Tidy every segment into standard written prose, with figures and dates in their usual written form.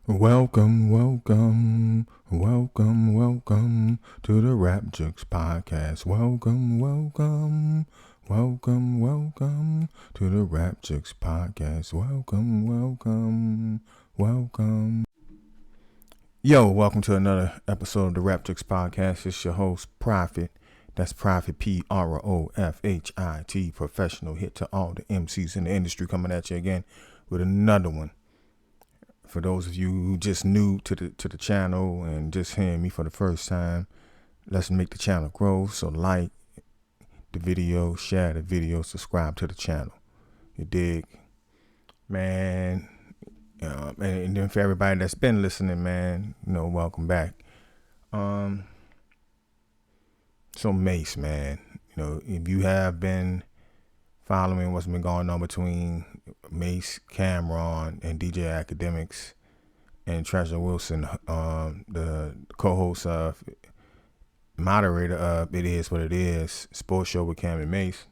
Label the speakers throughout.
Speaker 1: Welcome to the Rap Jux podcast. Welcome to the Rap Jux podcast. Welcome. Yo, welcome to another episode of the Rap Jux podcast. It's your host, Profit. That's Profit, Profit, professional hit to all the MCs in the industry, coming at you again with another one. For those of you who just new to the channel and just hearing me for the first time, let's make the channel grow. So like the video, share the video, subscribe to the channel. You dig? Man. And then for everybody that's been listening, man, welcome back. So Mace, man, if you have been following what's been going on between Mace, Cameron, and DJ Akademiks and Treasure Wilson, the co-host of, moderator of It Is What It Is, sports show with Cam and Mace,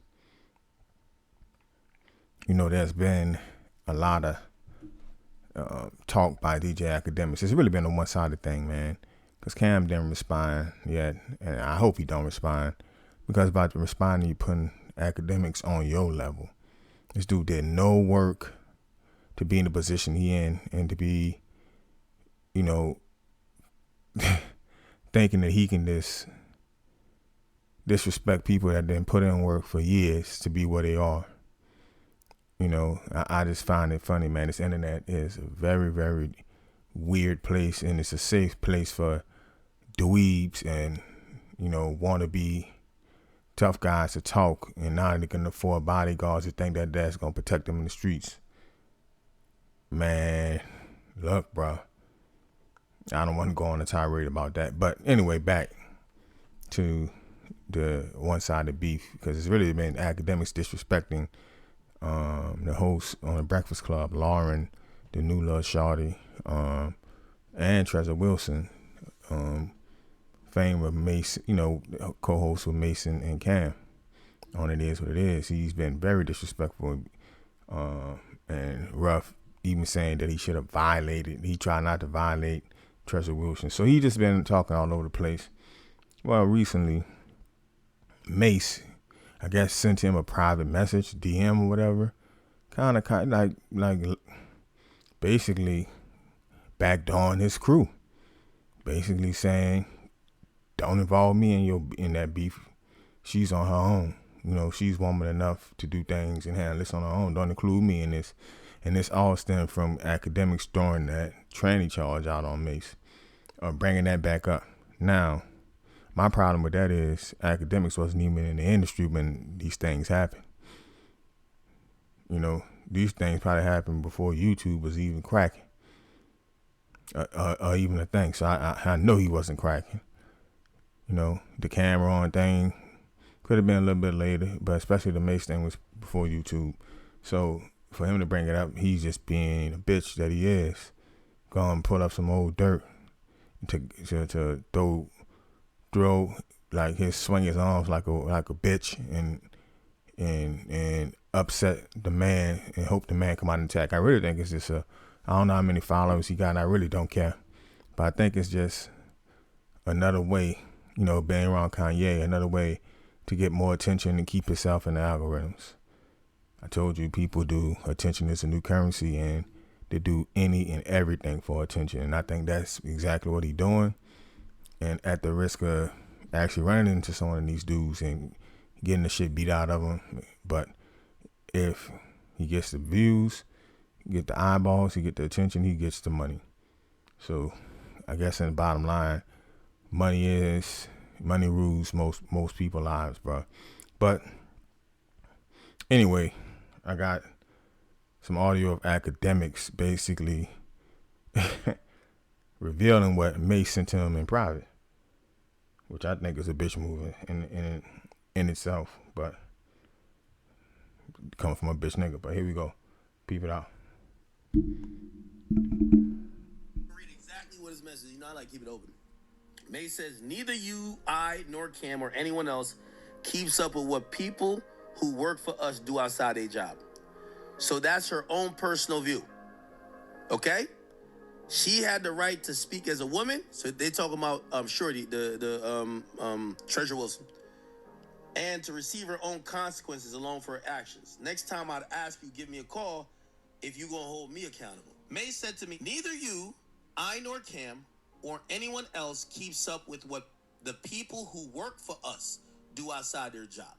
Speaker 1: there's been a lot of talk by DJ Akademiks. It's really been a one-sided thing, man, because Cam didn't respond yet, and I hope he don't respond, because by responding, you putting Akademiks on your level. This dude did no work to be in the position he in and to be, thinking that he can disrespect people that didn't put in work for years to be where they are. I just find it funny, man. This internet is a very, very weird place, and it's a safe place for dweebs and, wannabe tough guys to talk, and now they can afford bodyguards to think that that's going to protect them in the streets. Man, look, bro. I don't want to go on a tirade about that. But anyway, back to the one-sided beef, because it's really been Akademiks disrespecting the host on the Breakfast Club, Lauren, the new Lil Shawty, and Treasure Wilson, fame of Mace, co-host with Mason and Cam on It Is What It Is. He's been very disrespectful and rough, even saying that he should have violated. He tried not to violate Treasure Wilson. So he just been talking all over the place. Well, recently, Mace, I guess, sent him a private message, DM or whatever, kind of like basically backdooring his crew, basically saying, don't involve me in that beef. She's on her own. She's woman enough to do things and handle this on her own. Don't include me in this. And this all stemmed from Akademiks throwing that tranny charge out on Mace, bringing that back up. Now, my problem with that is Akademiks wasn't even in the industry when these things happened. These things probably happened before YouTube was even cracking, or even a thing. So I know he wasn't cracking. The camera on thing could have been a little bit later, but especially the Mace thing was before YouTube. So for him to bring it up, he's just being a bitch that he is. Gonna pull up some old dirt to throw like swing his arms like a bitch and upset the man and hope the man come out and attack. I really think it's just I don't know how many followers he got, and I really don't care. But I think it's just another way, being around Kanye, another way to get more attention and keep yourself in the algorithms. I told you, people do attention is a new currency, and they do any and everything for attention. And I think that's exactly what he's doing. And at the risk of actually running into some of these dudes and getting the shit beat out of him. But if he gets the views, get the eyeballs, he get the attention, he gets the money. So I guess in the bottom line, money rules most people's lives, bro. But anyway, I got some audio of Akademiks basically revealing what Mace sent to him in private, which I think is a bitch move in itself, but coming from a bitch nigga. But here we go. Peep it out.
Speaker 2: Read exactly what his message. I like keep it open. May says, neither you, I, nor Cam, or anyone else keeps up with what people who work for us do outside their job. So that's her own personal view. Okay? She had the right to speak as a woman. So they talking about Shorty, the Treasure Wilson, and to receive her own consequences alone for her actions. Next time I'd ask you, give me a call if you gonna hold me accountable. May said to me, neither you, I nor Cam, or anyone else keeps up with what the people who work for us do outside their job.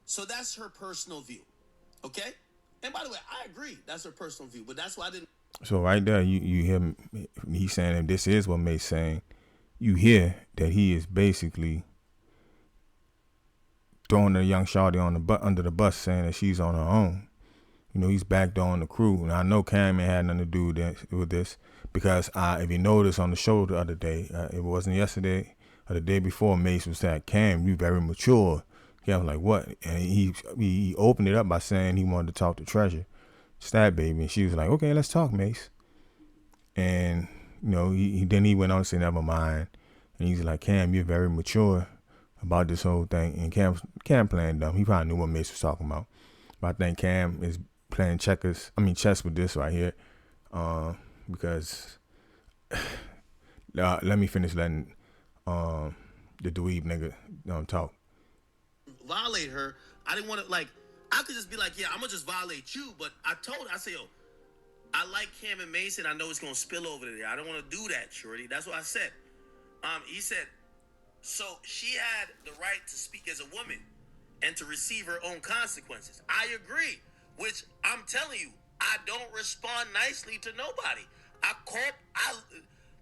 Speaker 2: So that's her personal view. Okay? And by the way, I agree. That's her personal view. But that's why I didn't.
Speaker 1: So right there, you hear him, he's saying, and this is what May's saying, you hear that he is basically throwing the young shawty on the under the bus, saying that she's on her own. You know, he's backdooring the crew. And I know Cam ain't had nothing to do with this because if you noticed on the show the other day, it wasn't yesterday or the day before, Mace was saying, Cam, you very mature. Cam was like, what? And he opened it up by saying he wanted to talk to Treasure, Stab Baby. And she was like, okay, let's talk, Mace. And, you know, then he went on to say, never mind. And he's like, Cam, you're very mature about this whole thing. And Cam playing dumb. He probably knew what Mace was talking about. But I think Cam is playing chess with this right here. Because let me finish letting the dweeb nigga talk.
Speaker 2: Violate her. I didn't want to, like, I could just be like, yeah, I'm going to just violate you. But I said, yo, I like Cam and Mason. I know it's going to spill over there. I don't want to do that, Shorty. That's what I said. He said, so she had the right to speak as a woman and to receive her own consequences. I agree, which I'm telling you, I don't respond nicely to nobody.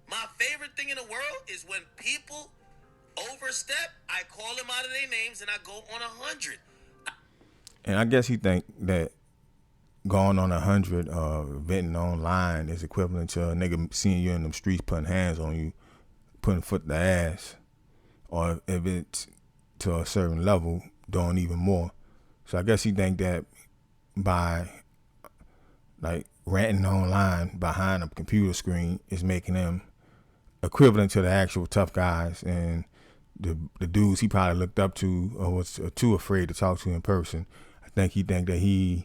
Speaker 2: My favorite thing in the world is when people overstep, I call them out of their names and I go on 100.
Speaker 1: And I guess he think that going on 100 venting online is equivalent to a nigga seeing you in them streets putting hands on you, putting foot in the ass, or if it's to a certain level, doing even more. So I guess he think that by like ranting online behind a computer screen is making them equivalent to the actual tough guys and the dudes he probably looked up to or was too afraid to talk to in person. I think he think that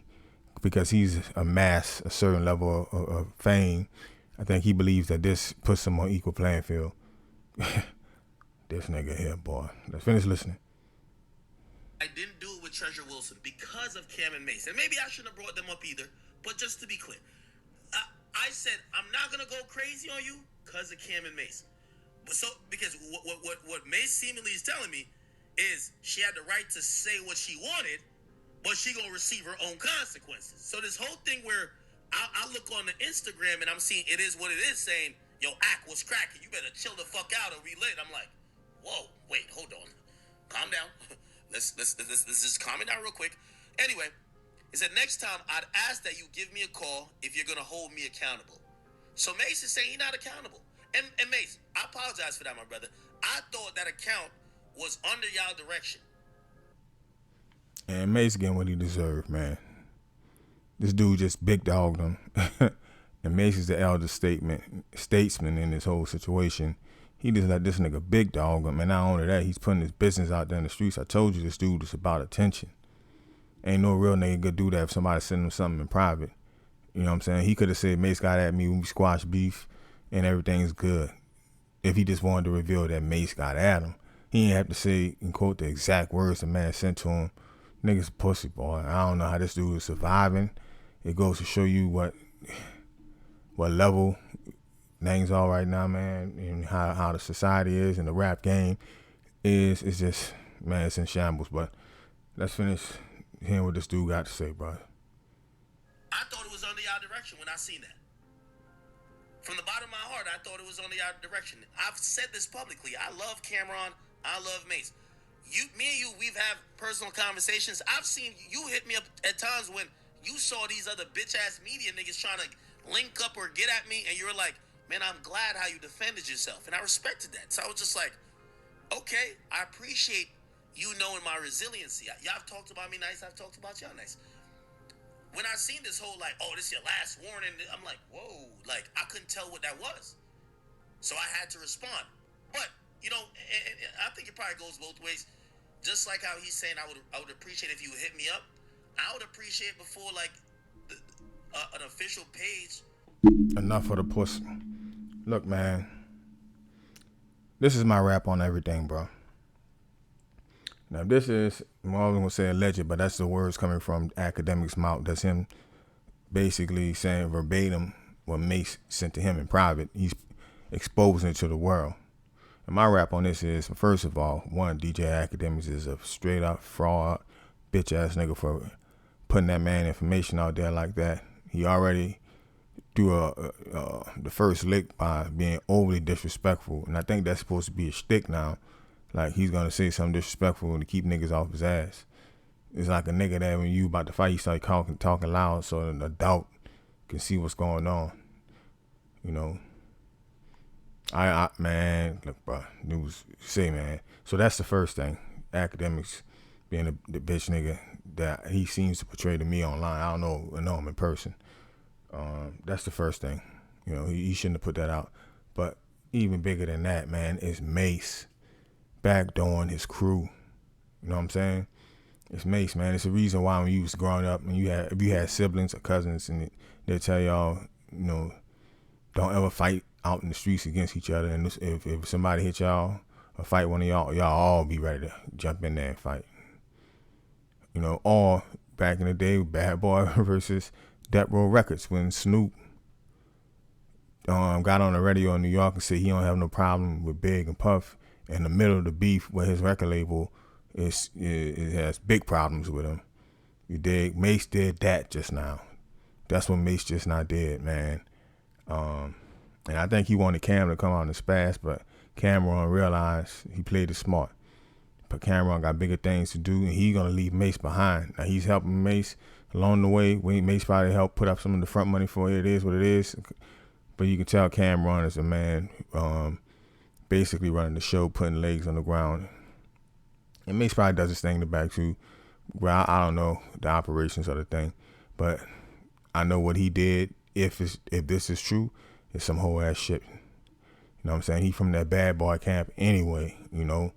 Speaker 1: because he's amassed a certain level of fame, I think he believes that this puts him on equal playing field. This nigga here, boy. Let's finish listening.
Speaker 2: I didn't do it with Treasure Wilson because of Cam and Mace. And maybe I shouldn't have brought them up either. But just to be clear, I said I'm not going to go crazy on you because of Cam and Mace. So, because what Mace seemingly is telling me is she had the right to say what she wanted, but she going to receive her own consequences. So this whole thing where I look on the Instagram and I'm seeing it is what it is saying, yo, Ak, what's cracking? You better chill the fuck out or relate. I'm like, whoa, wait, hold on. Calm down. Let's just calm it down real quick. Anyway, he said, next time I'd ask that you give me a call if you're going to hold me accountable. So Mace is saying he's not accountable. And Mace, I apologize for that, my brother. I thought that account was under y'all direction.
Speaker 1: And Mace getting what he deserved, man. This dude just big dogged him. And Mace is the elder statesman in this whole situation. He just let this nigga big dog him. And not only that, he's putting his business out there in the streets. I told you this dude is about attention. Ain't no real nigga could do that if somebody send him something in private. You know what I'm saying? He could have said, Mace got at me when we squash beef and everything's good. If he just wanted to reveal that Mace got at him. He ain't have to say and quote the exact words the man sent to him. Nigga's a pussy, boy. I don't know how this dude is surviving. It goes to show you what level things are right now, man, and how the society is and the rap game is. It's just, man, it's in shambles. But let's finish hearing what this dude got to say, bro.
Speaker 2: I thought it was under y'all direction when I seen that. From the bottom of my heart, I thought it was under y'all direction. I've said this publicly. I love Cameron. I love Mace. Me and you, we've had personal conversations. I've seen you hit me up at times when you saw these other bitch-ass media niggas trying to link up or get at me, and you were like, man, I'm glad how you defended yourself. And I respected that. So I was just like, okay, I appreciate you knowing my resiliency. Y'all have talked about me nice. I've talked about y'all nice. When I seen this whole, like, oh, this is your last warning, I'm like, whoa. Like, I couldn't tell what that was. So I had to respond. But, you know, and I think it probably goes both ways. Just like how he's saying I would appreciate if you would hit me up. I would appreciate before, like, an official page.
Speaker 1: Enough of the pussy. Look, man, this is my rap on everything, bro. Now, this is, I'm always going to say alleged, but that's the words coming from Akademiks' mouth. That's him basically saying verbatim what Mace sent to him in private. He's exposing it to the world. And my rap on this is, first of all, one, DJ Akademiks is a straight up fraud, bitch ass nigga for putting that man information out there like that. He already threw the first lick by being overly disrespectful, and I think that's supposed to be a shtick now. Like, he's gonna say something disrespectful to keep niggas off his ass. It's like a nigga that when you about to fight, you start talking loud so an adult can see what's going on. You know, man, look, bro, news say, man. So that's the first thing. Akademiks being the bitch nigga that he seems to portray to me online. I don't know him in person. That's the first thing. You know, he shouldn't have put that out. But even bigger than that, man, is Mace backdooring his crew. You know what I'm saying? It's Mace, man. It's the reason why when you was growing up and if you had siblings or cousins and they'll tell y'all, you know, don't ever fight out in the streets against each other. And if somebody hit y'all or fight one of y'all all be ready to jump in there and fight. You know, or back in the day, Bad Boy versus Death Row Records when Snoop got on the radio in New York and said he don't have no problem with Big and Puff. In the middle of the beef where his record label it has big problems with him. You dig? Mace did that just now. That's what Mace just now did, man. And I think he wanted Cam to come out and spaz, but Cameron realized he played it smart. But Cameron got bigger things to do, and he's gonna leave Mace behind. Now he's helping Mace along the way. Mace probably helped put up some of the front money for it. It is what it is. But you can tell Cameron is a man basically running the show, putting legs on the ground. And Mace probably does his thing in the back too. Well, I don't know the operations of the thing, but I know what he did. If this is true, it's some whole ass shit. You know what I'm saying? He from that bad boy camp anyway, you know.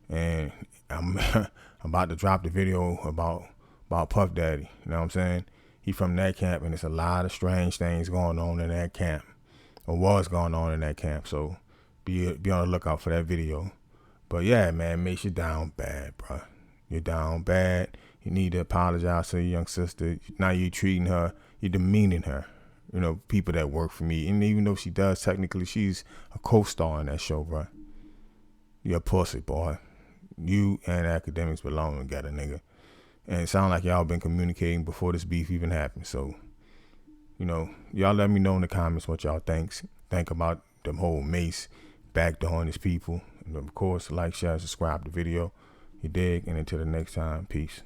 Speaker 1: And I'm about to drop the video about Puff Daddy. You know what I'm saying? He from that camp, and there's a lot of strange things going on in that camp, or was going on in that camp. So be on the lookout for that video. But yeah, man, Mace, you down bad, bro. You're down bad. You need to apologize to your young sister. Now you're treating her, you're demeaning her. You know, people that work for me. And even though she does, technically, she's a co-star in that show, bro. You're a pussy, boy. You and Akademiks belong together, nigga. And it sounds like y'all been communicating before this beef even happened. So, you know, y'all let me know in the comments what y'all think about the whole Mace backdooring his people. And of course, like, share, subscribe to the video. You dig? And until the next time, peace.